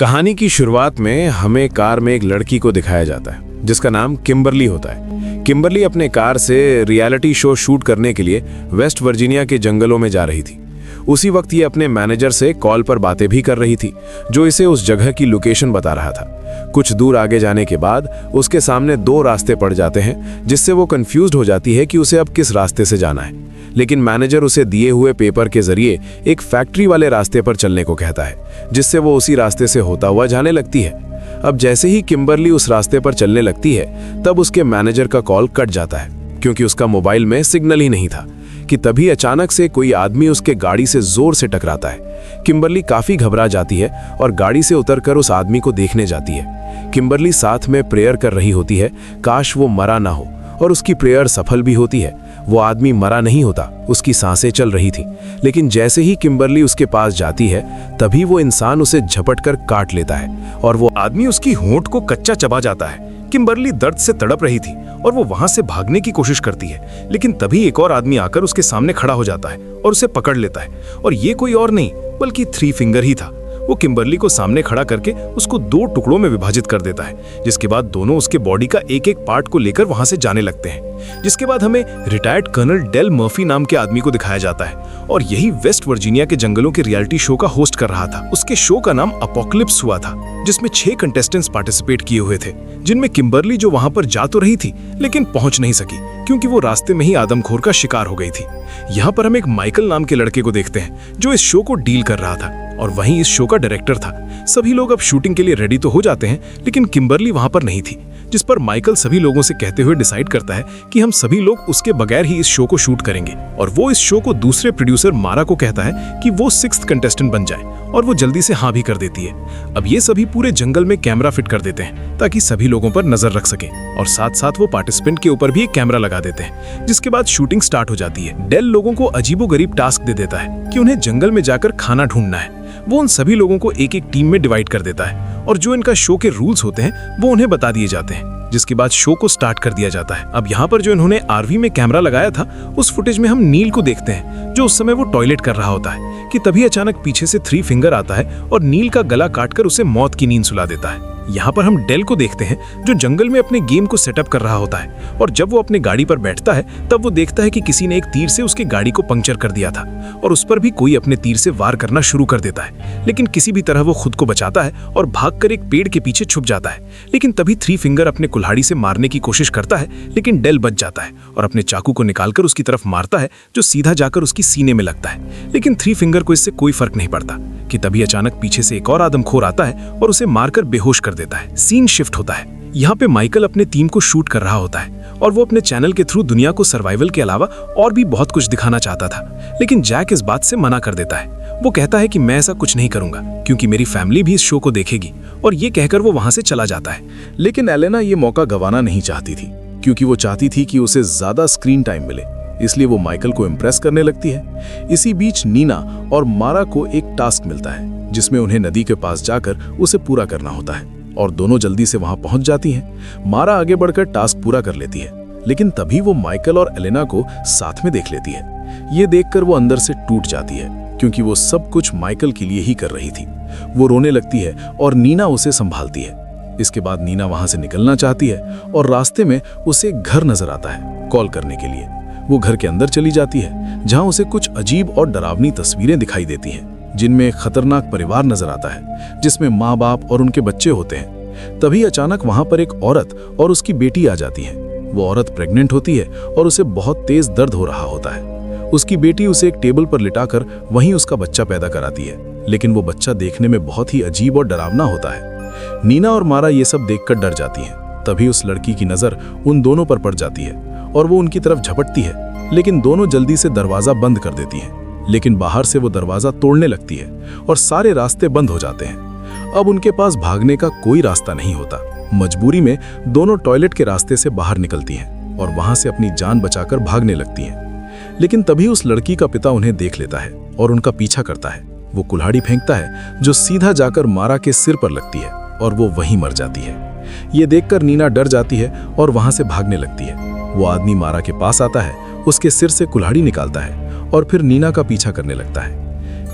कहानी की शुरुआत में हमें कार में एक लड़की को दिखाया जाता है जिसका नाम किम्बरली होता है। किम्बरली अपने कार से रियलिटी शो शूट करने के लिए वेस्ट वर्जीनिया के जंगलों में जा रही थी। उसी वक्त ये अपने मैनेजर से कॉल पर बातें भी कर रही थी, जो इसे उस जगह की लोकेशन बता रहा था। कुछ दूर आगे जाने के बाद उसके सामने दो रास्ते पड़ जाते हैं, जिससे वो कंफ्यूज्ड हो जाती है कि उसे अब किस रास्ते से जाना है। लेकिन मैनेजर उसे दिए हुए पेपर के जरिए एक फैक्ट्री वाले रास्ते पर चलने को कहता है, जिससे वो उसी रास्ते से होता हुआ जाने लगती है। अब जैसे ही किम्बरली उस रास्ते पर चलने लगती है, तब उसके मैनेजर का कॉल कट जाता है, क्योंकि उसका मोबाइल में सिग्नल ही नहीं था। कि तभी अचानक से कोई आदमी उसके गाड़ी से जोर से टकराता है। किम्बरली काफी घबरा जाती है और गाड़ी से उतरकर उस आदमी को देखने जाती है। किम्बरली साथ में प्रेयर कर रही होती है, काश वो मरा ना हो, और उसकी प्रेयर सफल भी होती है। वो आदमी मरा नहीं होता, उसकी सांसें चल रही थी। लेकिन जैसे ही किम्बरली उसके पास जाती है, तभी वो इंसान उसे झपटकर काट लेता है और वो आदमी उसकी होंठ को कच्चा चबा जाता है। किम्बरली दर्द से तड़प रही थी और वो वहां से भागने की कोशिश करती है, लेकिन तभी एक और आदमी आकर उसके सामने खड़ा हो जाता है और उसे पकड़ लेता है। और ये कोई और नहीं बल्कि थ्री फिंगर ही था। वो किम्बरली को सामने खड़ा करके उसको दो टुकड़ों में विभाजित कर देता है, जिसके बाद दोनों उसके बॉडी का एक एक पार्ट को लेकर वहां से जाने लगते हैं। जिसके बाद हमें रिटायर्ड कर्नल डेल मर्फी नाम के आदमी को दिखाया जाता है, और यही वेस्ट वर्जीनिया के जंगलों के रियलिटी शो का होस्ट कर रहा था। उसके शो का नाम अपोकलिप्स हुआ था, जिसमें 6 कंटेस्टेंट्स पार्टिसिपेट किए हुए थे, जिनमें किम्बरली जो वहां पर जा तो रही थी लेकिन पहुंच नहीं सकी, क्योंकि वो रास्ते में ही आदमखोर का शिकार हो गई थी। यहाँ पर हम एक माइकल नाम के लड़के को देखते हैं, जो इस शो को डील कर रहा था और वहीं इस शो का डायरेक्टर था। सभी लोग अब शूटिंग के लिए रेडी तो हो जाते हैं, लेकिन किम्बरली वहां पर नहीं थी, जिस पर माइकल सभी लोगों से कहते हुए डिसाइड करता है कि हम सभी लोग उसके बगैर ही इस शो को शूट करेंगे। और वो इस शो को दूसरे प्रोड्यूसर मारा को कहता है कि वो 6th कंटेस्टेंट बन जाए, और वो जल्दी से हाँ भी कर देती है। अब ये सभी पूरे जंगल में कैमरा फिट कर देते हैं ताकि सभी लोगों पर नजर रख सके, और साथ साथ वो पार्टिसिपेंट के ऊपर भी एक कैमरा लगा देते हैं। जिसके बाद शूटिंग स्टार्ट हो जाती है। डेल लोगों को अजीबोगरीब टास्क दे देता है कि उन्हें जंगल में जाकर खाना ढूंढना है। वो उन सभी लोगों को एक एक टीम में डिवाइड कर देता है, और जो इनका शो के रूल्स होते हैं वो उन्हें बता दिए जाते हैं। जिसके बाद शो को स्टार्ट कर दिया जाता है। अब यहाँ पर जो इन्होंने आरवी में कैमरा लगाया था, उस फुटेज में हम नील को देखते हैं, जो उस समय वो टॉयलेट कर रहा होता है, कि तभी अचानक पीछे से थ्री फिंगर आता है और नील का गला काटकर उसे मौत की नींद सुला देता है। यहाँ पर हम डेल को देखते हैं, जो जंगल में अपने गेम को सेटअप कर रहा होता है, और जब वो अपने गाड़ी पर बैठता है तब वो देखता है कि किसी ने एक तीर से उसकी गाड़ी को पंक्चर कर दिया था, और उस पर भी कोई अपने तीर से वार करना शुरू कर देता है। लेकिन किसी भी तरह वो खुद को बचाता है और भागकर एक पेड़ के पीछे छुप जाता है। लेकिन तभी थ्री फिंगर अपने कुल्हाड़ी से मारने की कोशिश करता है, लेकिन डेल बच जाता है और अपने चाकू को निकालकर उसकी तरफ मारता है, जो सीधा जाकर उसकी सीने में लगता है। लेकिन थ्री फिंगर को इससे कोई फर्क नहीं पड़ता कि तभी अचानक पीछे से एक और आदमखोर आता है और उसे मारकर बेहोश कर देता है। सीन शिफ्ट होता है। यहाँ पे माइकल अपने टीम को शूट कर रहा होता है, और वो अपने चैनल के थ्रू दुनिया को सर्वाइवल के अलावा और भी बहुत कुछ दिखाना चाहता था। लेकिन जैक इस बात से मना कर देता है। वो कहता है कि मैं ऐसा कुछ नहीं करूंगा, क्योंकि मेरी फैमिली भी इस शो को देखेगी, और ये कहकर वो वहां से चला जाता है। लेकिन एलेना ये मौका गंवाना नहीं चाहती थी, क्योंकि वो चाहती थी कि उसे ज्यादा स्क्रीन टाइम मिले, इसलिए वो माइकल को इम्प्रेस करने लगती है। इसी बीच नीना और मारा को एक टास्क मिलता है, जिसमें उन्हें नदी के पास जाकर उसे पूरा करना होता है, और दोनों जल्दी से वहां पहुंच जाती हैं। मारा आगे बढ़कर टास्क पूरा कर लेती है, लेकिन तभी वो माइकल और एलेना को साथ में देख लेती है। ये देखकर वो अंदर से टूट जाती है, क्योंकि वो सब कुछ माइकल के लिए ही कर रही थी। वो रोने लगती है और नीना उसे संभालती है। इसके बाद नीना वहां से निकलना चाहती है, और रास्ते में उसे एक घर नजर आता है कॉल करने के लिए। वो घर के अंदर चली जाती है, जहां उसे कुछ अजीब और डरावनी तस्वीरें दिखाई देती हैं, जिनमें एक खतरनाक परिवार नजर आता है, जिसमें माँ बाप और उनके बच्चे होते हैं। तभी अचानक वहां पर एक औरत और उसकी बेटी आ जाती है। वो औरत प्रेग्नेंट होती है और उसे बहुत तेज दर्द हो रहा होता है। उसकी बेटी उसे एक टेबल पर लिटाकर वहीं उसका बच्चा पैदा कराती है, लेकिन वो बच्चा देखने में बहुत ही अजीब और डरावना होता है। नीना और मारा ये सब देखकर डर जाती हैं। तभी उस लड़की की नजर उन दोनों पर पड़ जाती है, और वो उनकी तरफ झपटती है, लेकिन दोनों जल्दी से दरवाजा बंद कर देती हैं। लेकिन बाहर से वो दरवाजा तोड़ने लगती है, और सारे रास्ते बंद हो जाते हैं। अब उनके पास भागने का कोई रास्ता नहीं होता। मजबूरी में दोनों टॉयलेट के रास्ते से बाहर निकलती हैं और वहां से अपनी जान बचाकर भागने लगती हैं। लेकिन तभी उस लड़की का पिता उन्हें देख लेता है और उनका पीछा करता है। वो कुल्हाड़ी फेंकता है, जो सीधा जाकर मारा के सिर पर लगती है, और वो वहीं मर जाती है। ये देखकर नीना डर जाती है और वहां से भागने लगती है। वो आदमी मारा के पास आता है, उसके सिर से कुल्हाड़ी निकालता है और फिर नीना का पीछा करने लगता है।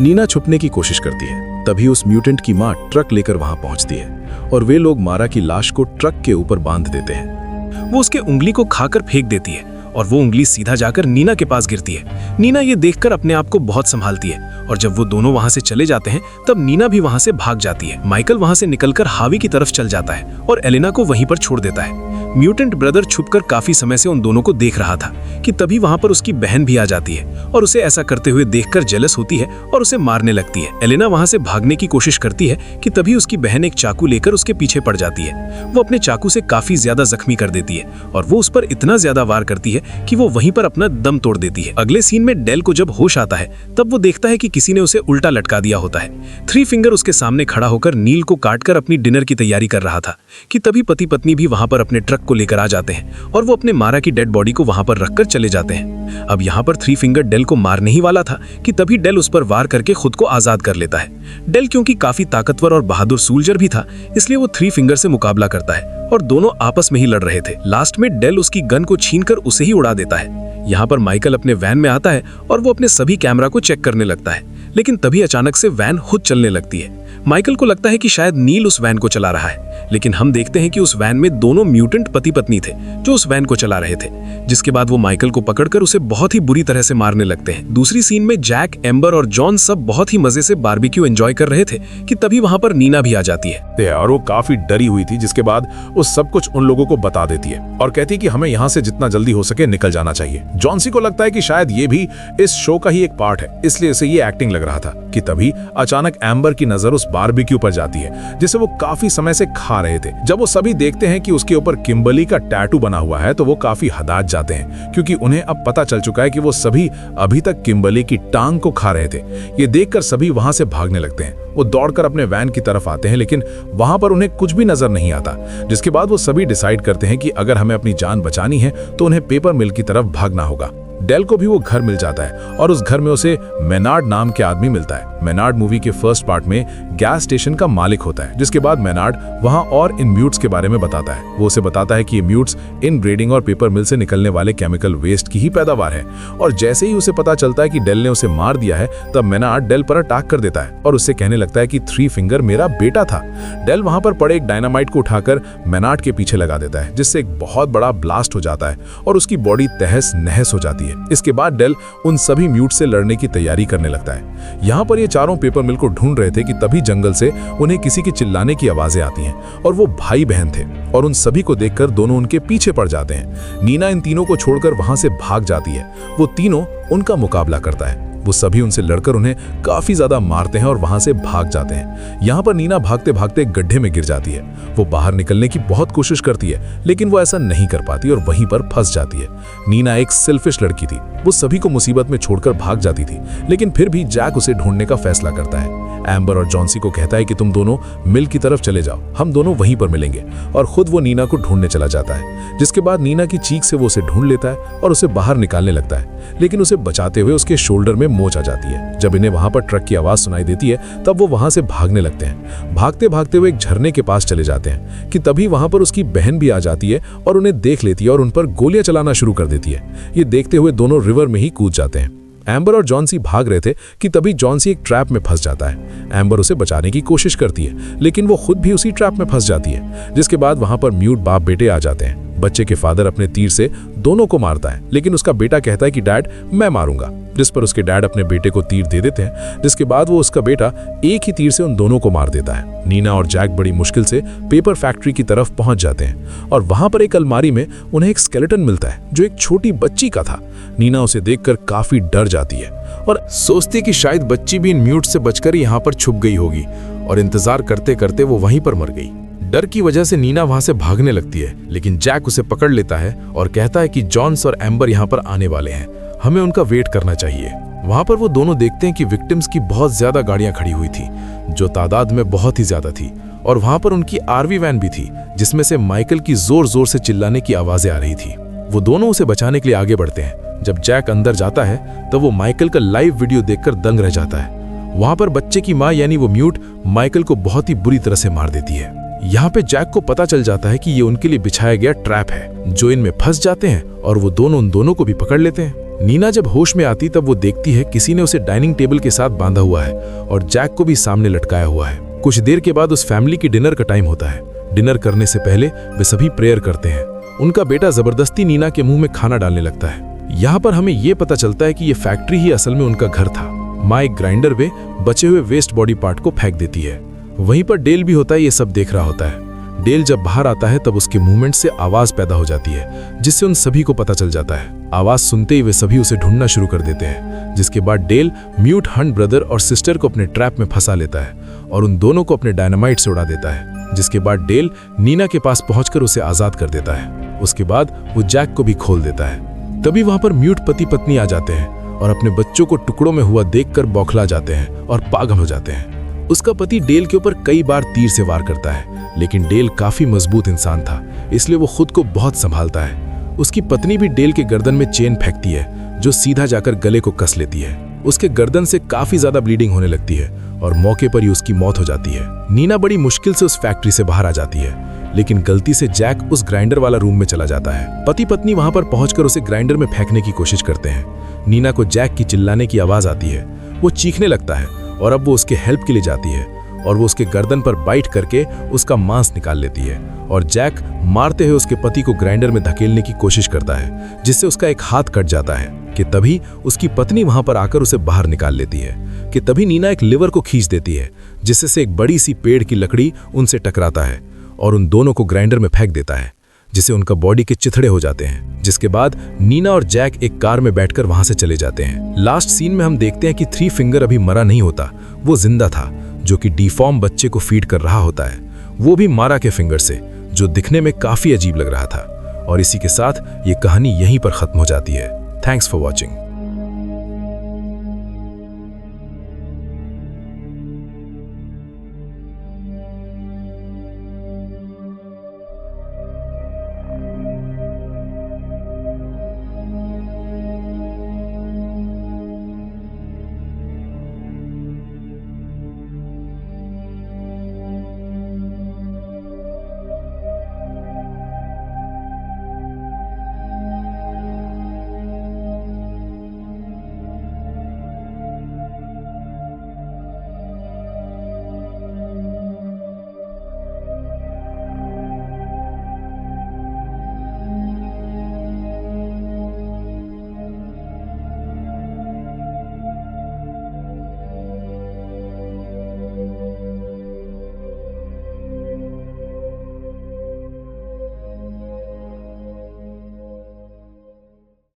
नीना छुपने की कोशिश करती है, तभी उस म्यूटेंट की माँ ट्रक लेकर वहां पहुंचती है और वे लोग मारा की लाश को ट्रक के ऊपर बांध देते हैं। वो उसके उंगली को खाकर फेंक देती है और वो उंगली सीधा जाकर नीना के पास गिरती है। नीना ये देखकर अपने आप को बहुत संभालती है और जब वो दोनों वहां से चले जाते हैं तब नीना भी वहां से भाग जाती है। माइकल वहां से निकलकर हावी की तरफ चल जाता है और एलेना को वहीं पर छोड़ देता है। म्यूटेंट ब्रदर छुपकर काफी समय से उन दोनों को देख रहा था कि तभी वहां पर उसकी बहन भी आ जाती है और उसे ऐसा करते हुए देखकर जेलस होती है और उसे मारने लगती है। एलेना वहां से भागने की कोशिश करती है कि तभी उसकी बहन एक चाकू लेकर उसके पीछे पड़ जाती है। वो अपने चाकू से काफी ज्यादा जख्मी कर देती है और वो उस पर इतना ज्यादा वार करती है कि वो वहीं पर अपना दम तोड़ देती है। अगले सीन में डेल को जब होश आता है तब वो देखता है कि किसी ने उसे उल्टा लटका दिया होता है। थ्री फिंगर उसके सामने खड़ा होकर नील को काटकर अपनी डिनर की तैयारी कर रहा था कि तभी पति पत्नी भी वहां पर अपने ट्रक को लेकर आ जाते हैं और वो अपने मारा की डेड बॉडी को वहां पर रखकर चले जाते हैं। अब यहाँ पर थ्री फिंगर डेल को मारने ही वाला था कि तभी डेल उस पर वार करके खुद को आजाद कर लेता है। डेल क्योंकि काफी ताकतवर और बहादुर सोल्जर भी था इसलिए वो थ्री फिंगर से मुकाबला करता है और दोनों आपस में ही लड़ रहे थे। लास्ट में डेल उसकी गन को छीनकर उसे ही उड़ा देता है। यहाँ पर माइकल अपने वैन में आता है और वो अपने सभी कैमरा को चेक करने लगता है, लेकिन तभी अचानक से वैन खुद चलने लगती है। माइकल को लगता है कि शायद नील उस वैन को चला रहा है, लेकिन हम देखते हैं कि उस वैन में दोनों म्यूटेंट पति पत्नी थे जो उस वैन को चला रहे थे, जिसके बाद वो माइकल को पकड़कर उसे बहुत ही बुरी तरह से मारने लगते हैं। दूसरी सीन में जैक, एम्बर और जॉन सब बहुत ही मजे से बारबेक्यू एंजॉय कर रहे थे कि तभी वहां पर नीना भी आ जाती है और वो काफी डरी हुई थी, जिसके बाद वो सब कुछ उन लोगों को बता देती है और कहती है कि हमें यहाँ से जितना जल्दी हो सके निकल जाना चाहिए। जॉन्सी को लगता है कि शायद ये भी इस शो का ही एक पार्ट है, इसलिए इसे ये एक्टिंग लग रहा था कि तभी अचानक एम्बर की नजर उस बारबेक्यू पर जाती है जिसे वो काफी समय से खा रहे थे। जब वो सभी देखते हैं कि उसके ऊपर किम्बर्ली का टैटू बना हुआ है तो वो काफी हदाद जाते हैं, क्योंकि उन्हें अब पता चल चुका है कि वो सभी अभी तक किम्बर्ली की टांग को खा रहे थे। ये देखकर सभी वहां से भागने लगते हैं। वो दौड़कर अपने वैन की तरफ आते हैं, लेकिन वहां पर उन्हें कुछ भी नजर नहीं आता, जिसके बाद वो सभी डिसाइड करते हैं कि अगर हमें अपनी जान बचानी है तो उन्हें पेपर मिल की तरफ भागना होगा। डेल को भी वो घर मिल जाता है और उस घर में उसे मेनार्ड नाम के आदमी मिलता है। मेनार्ड मूवी के फर्स्ट पार्ट में गैस स्टेशन का मालिक होता है, जिसके बाद मेनार्ड वहां और इन म्यूट्स के बारे में बताता है। वो उसे बताता है कि ये म्यूट्स इन ब्रीडिंग और पेपर मिल से निकलने वाले केमिकल वेस्ट की ही पैदावार है। और जैसे ही उसे पता चलता है कि डेल ने उसे मार दिया है तब मेनार्ड डेल पर अटैक कर देता है और उससे कहने लगता है कि थ्री फिंगर मेरा बेटा था। डेल वहां पर पड़े एक डायनामाइट को उठाकर मेनार्ड के पीछे लगा देता है, जिससे एक बहुत बड़ा ब्लास्ट हो जाता है और उसकी बॉडी तहस नहस हो जाती है। इसके बाद डेल उन सभी म्यूट से लड़ने की तैयारी करने लगता है। यहाँ पर ये चारों पेपर मिल को ढूंढ रहे थे कि तभी जंगल से उन्हें किसी के चिल्लाने की आवाजें आती हैं और वो भाई बहन थे और उन सभी को देखकर दोनों उनके पीछे पड़ जाते हैं। नीना इन तीनों को छोड़कर वहां से भाग जाती है। वो तीनों उनका मुकाबला करता है। वो सभी उनसे लड़कर उन्हें काफी ज्यादा मारते हैं और वहां से भाग जाते हैं। यहाँ पर नीना भागते भागते एक गड्ढे में गिर जाती है। वो बाहर निकलने की बहुत कोशिश करती है, लेकिन वो ऐसा नहीं कर पाती और वहीं पर फंस जाती है। नीना एक सेल्फिश लड़की थी। वो सभी को मुसीबत में छोड़कर भाग जाती थी, लेकिन फिर भी जैक उसे ढूंढने का फैसला करता है। एम्बर और जॉन्सी को कहता है कि तुम दोनों मिल की तरफ चले जाओ, हम दोनों वहीं पर मिलेंगे, और खुद वो नीना को ढूंढने चला जाता है। जिसके बाद नीना की चीख से वो उसे ढूंढ लेता है और उसे बाहर निकालने लगता है, लेकिन उसे बचाते हुए उसके शोल्डर में मोच आ जाती है। जब इन्हें वहां पर ट्रक की आवाज सुनाई देती है तब वो वहां से भागने लगते हैं। भागते भागते वो एक झरने के पास चले जाते हैं कि तभी वहां पर उसकी बहन भी आ जाती है और उन्हें देख लेती है और उन पर गोलियां चलाना शुरू कर देती है। ये देखते हुए दोनों रिवर में ही कूद जाते हैं। एम्बर और जॉन्सी भाग रहे थे कि तभी जॉन्सी एक ट्रैप में फंस जाता है। एम्बर उसे बचाने की कोशिश करती है, लेकिन वो खुद भी उसी ट्रैप में फंस जाती है। जिसके बाद वहां पर म्यूट बाप बेटे आ जाते हैं। बच्चे के फादर अपने तीर से दोनों को मारता है, लेकिन उसका बेटा कहता है कि डैड मैं मारूंगा, जिस पर उसके डैड अपने बेटे को तीर दे देते हैं। जिसके बाद वो उसका बेटा एक ही तीर से उन दोनों को मार देता है। नीना और जैक बड़ी मुश्किल से पेपर फैक्ट्री की तरफ पहुंच जाते हैं और वहां पर एक अलमारी में उन्हें एक स्केलेटन मिलता है जो एक छोटी बच्ची का था। नीना उसे देखकर काफी डर जाती है और सोचती कि शायद बच्ची भी इन म्यूट से बचकर यहाँ पर छुप गई होगी, और इंतजार करते करते वो वहीं पर मर गई। डर की वजह से नीना वहां से भागने लगती है, लेकिन जैक उसे पकड़ लेता है और कहता है कि जॉन्स और एम्बर यहाँ पर आने वाले हैं, हमें उनका वेट करना चाहिए। वहां पर वो दोनों देखते हैं कि विक्टिम्स की बहुत ज्यादा गाड़ियां खड़ी हुई थी, जो तादाद में बहुत ही ज्यादा थी, और वहां पर उनकी आरवी वैन भी थी, जिसमें से माइकल की जोर जोर से चिल्लाने की आवाजें आ रही थी। वो दोनों उसे बचाने के लिए आगे बढ़ते हैं। जब जैक अंदर जाता है तो वो माइकल का लाइव वीडियो देखकर दंग रह जाता है। वहां पर बच्चे की माँ यानी वो म्यूट माइकल को बहुत ही बुरी तरह से मार देती है। यहाँ पे जैक को पता चल जाता है कि ये उनके लिए बिछाया गया ट्रैप है, जो इनमें फंस जाते हैं और वो दोनों उन दोनों को भी पकड़ लेते हैं। नीना जब होश में आती तब वो देखती है किसी ने उसे डाइनिंग टेबल के साथ बांधा हुआ है और जैक को भी सामने लटकाया हुआ है। कुछ देर के बाद उस फैमिली की डिनर का टाइम होता है। डिनर करने से पहले वे सभी प्रेयर करते हैं। उनका बेटा जबरदस्ती नीना के मुंह में खाना डालने लगता है। यहाँ पर हमें ये पता चलता है कि ये फैक्ट्री ही असल में उनका घर था। माँ एक ग्राइंडर में बचे हुए वेस्ट बॉडी पार्ट को फेंक देती है। वहीं पर डेल भी होता है, ये सब देख रहा होता है। डेल जब बाहर आता है तब उसके मूवमेंट से आवाज पैदा हो जाती है, जिससे उन सभी को पता चल जाता है। आवाज सुनते ही वे सभी उसे ढूंढना शुरू कर देते हैं, जिसके बाद डेल म्यूट हंट ब्रदर और सिस्टर को अपने ट्रैप में फंसा लेता है और उन दोनों को अपने डायनामाइट से उड़ा देता है। जिसके बाद डेल नीना के पास पहुंचकर उसे आजाद कर देता है। उसके बाद वो जैक को भी खोल देता है। तभी वहां पर म्यूट पति पत्नी आ जाते हैं और अपने बच्चों को टुकड़ों में हुआ देखकर बौखला जाते हैं और पागल हो जाते हैं। उसका पति डेल के ऊपर कई बार तीर से वार करता है, लेकिन डेल काफी मजबूत इंसान था, इसलिए वो खुद को बहुत संभालता है। उसकी पत्नी भी डेल के गर्दन में चेन फेंकती है, जो सीधा जाकर गले को कस लेती है। उसके गर्दन से काफी ज्यादा ब्लीडिंग होने लगती है और मौके पर ही उसकी मौत हो जाती है। नीना बड़ी मुश्किल से उस फैक्ट्री से बाहर आ जाती है, लेकिन गलती से जैक उस ग्राइंडर वाला रूम में चला जाता है। पति पत्नी वहां पर पहुंचकर उसे ग्राइंडर में फेंकने की कोशिश करते हैं। नीना को जैक की चिल्लाने की आवाज आती है। वो चीखने लगता है और अब वो उसके हेल्प के लिए जाती है और वो उसके गर्दन पर बाइट करके उसका मांस निकाल लेती है और जैक मारते हुए उसके पति को ग्राइंडर में धकेलने की कोशिश करता है, जिससे उसका एक हाथ कट जाता है। कि तभी उसकी पत्नी वहां पर आकर उसे बाहर निकाल लेती है। कि तभी नीना एक लिवर को खींच देती है, जिससे से एक बड़ी सी पेड़ की लकड़ी उनसे टकराता है और उन दोनों को ग्राइंडर में फेंक देता है, जिससे उनका बॉडी के चिथड़े हो जाते हैं। जिसके बाद नीना और जैक एक कार में बैठकर वहां से चले जाते हैं। लास्ट सीन में हम देखते हैं कि थ्री फिंगर अभी मरा नहीं होता, वो जिंदा था, जो कि डिफॉर्म बच्चे को फीड कर रहा होता है, वो भी मारा के फिंगर से, जो दिखने में काफी अजीब लग रहा था। और इसी के साथ ये कहानी यहीं पर खत्म हो जाती है। Thanks for watching.